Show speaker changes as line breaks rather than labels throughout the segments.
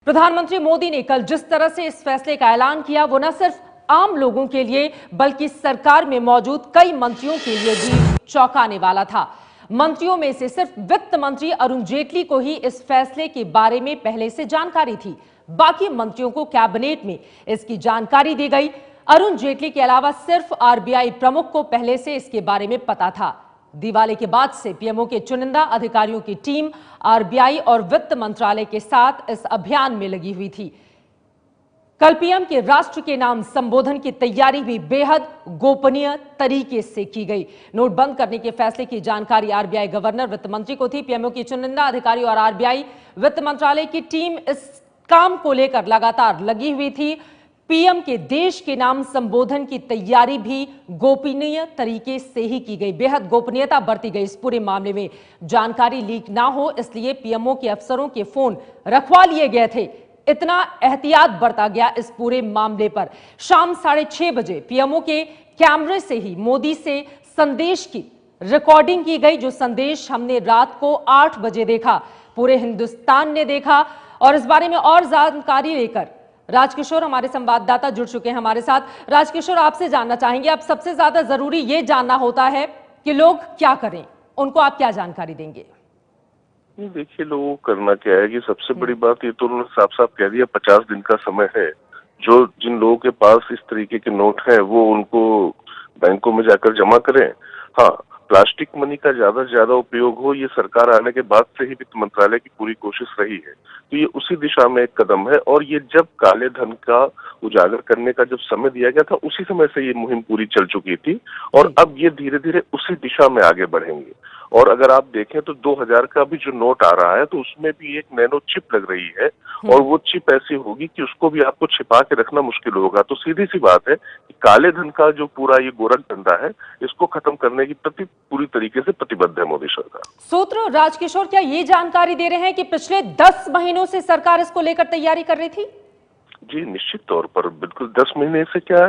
प्रधानमंत्री मोदी ने कल जिस तरह से इस फैसले का ऐलान किया वो न सिर्फ आम लोगों के लिए बल्कि सरकार में मौजूद कई मंत्रियों के लिए भी चौंकाने वाला था। मंत्रियों में से सिर्फ वित्त मंत्री अरुण जेटली को ही इस फैसले के बारे में पहले से जानकारी थी। बाकी मंत्रियों को कैबिनेट में इसकी जानकारी दी गई। अरुण जेटली के अलावा सिर्फ आरबीआई प्रमुख को पहले से इसके बारे में पता था। दिवाली के बाद से पीएमओ के चुनिंदा अधिकारियों की टीम आरबीआई और वित्त मंत्रालय के साथ इस अभियान में लगी हुई थी। कल पीएम के राष्ट्र के नाम संबोधन की तैयारी भी बेहद गोपनीय तरीके से की गई। नोट बंद करने के फैसले की जानकारी आरबीआई गवर्नर वित्त मंत्री को थी। पीएमओ की चुनिंदा अधिकारी और आरबीआई वित्त मंत्रालय की टीम इस काम को लेकर लगातार लगी हुई थी। पीएम के देश के नाम संबोधन की तैयारी भी गोपनीय तरीके से ही की गई। बेहद गोपनीयता बरती गई। इस पूरे मामले में जानकारी लीक ना हो इसलिए पीएमओ के अफसरों के फोन रखवा लिए गए थे। इतना एहतियात बरता गया इस पूरे मामले पर। शाम 6:30 बजे पीएमओ के कैमरे से ही मोदी से संदेश की रिकॉर्डिंग की गई, जो संदेश हमने रात को 8 बजे देखा, पूरे हिंदुस्तान ने देखा। और इस बारे में और जानकारी लेकर राजकिशोर हमारे संवाददाता जुड़ चुके हैं हमारे साथ। राजकिशोर, आपसे जानना चाहेंगे, अब सबसे ज्यादा जरूरी ये जानना होता है कि लोग क्या करें, उनको आप क्या जानकारी देंगे?
देखिए, लोगों को करना क्या है कि सबसे बड़ी बात ये तो उन्होंने साफ साफ कह दिया, 50 दिन का समय है। जो जिन लोगों के पास इस तरीके के नोट हैं वो उनको बैंकों में जाकर जमा करें। हाँ, प्लास्टिक मनी का ज्यादा से ज्यादा उपयोग हो, ये सरकार आने के बाद से ही वित्त मंत्रालय की पूरी कोशिश रही है। तो ये उसी दिशा में एक कदम है। और ये जब काले धन का उजागर करने का जब समय दिया गया था उसी समय से ये मुहिम पूरी चल चुकी थी और अब ये धीरे धीरे उसी दिशा में आगे बढ़ेंगे। और अगर आप देखें तो 2000 का भी जो नोट आ रहा है तो उसमें भी एक नैनो चिप लग रही है और वो चिप ऐसी होगी कि उसको भी आपको छिपा के रखना मुश्किल होगा। तो सीधी सी बात है कि काले धन का जो पूरा ये गोरख धंधा है इसको खत्म करने की प्रति पूरी तरीके से प्रतिबद्ध है मोदी सरकार।
सूत्र राजकिशोर क्या ये जानकारी दे रहे हैं कि पिछले 10 महीनों से सरकार इसको लेकर तैयारी कर रही थी?
जी, निश्चित तौर पर बिल्कुल 10 महीने से क्या,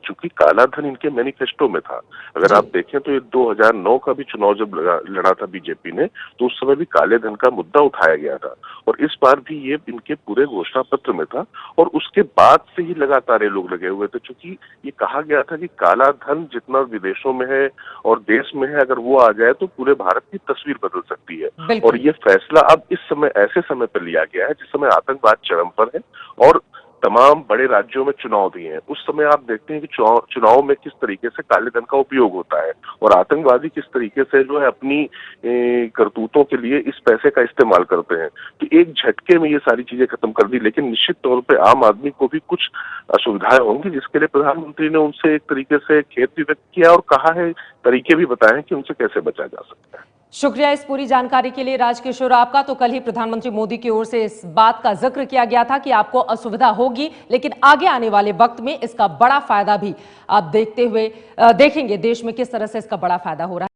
चूंकि काला धन इनके मैनिफेस्टो में था। अगर आप देखें तो ये 2009 का भी चुनाव जब लड़ा था बीजेपी ने तो उस समय भी काले धन का मुद्दा उठाया गया था और इस बार भी ये इनके पूरे घोषणा पत्र में था और उसके बाद से ही लगातार ये लोग लगे हुए थे। चूंकि ये कहा गया था कि काला धन जितना विदेशों में है और देश में है, अगर वो आ जाए तो पूरे भारत की तस्वीर बदल सकती है। और ये फैसला अब इस समय ऐसे समय पर लिया गया है जिस समय आतंकवाद चरम पर है और तमाम बड़े राज्यों में चुनाव भी हैं। उस समय आप देखते हैं कि चुनाव में किस तरीके से काले धन का उपयोग होता है और आतंकवादी किस तरीके से जो है अपनी करतूतों के लिए इस पैसे का इस्तेमाल करते हैं। तो एक झटके में ये सारी चीजें खत्म कर दी, लेकिन निश्चित तौर पे आम आदमी को भी कुछ असुविधाएं होंगी, जिसके लिए प्रधानमंत्री ने उनसे एक तरीके से खेद भी व्यक्त किया और कहा है, तरीके भी बताए हैं कि उनसे कैसे बचा जा सकता है।
शुक्रिया इस पूरी जानकारी के लिए राजकिशोर आपका। तो कल ही प्रधानमंत्री मोदी की ओर से इस बात का जिक्र किया गया था कि आपको असुविधा होगी, लेकिन आगे आने वाले वक्त में इसका बड़ा फायदा भी आप देखेंगे देश में किस तरह से इसका बड़ा फायदा हो रहा है।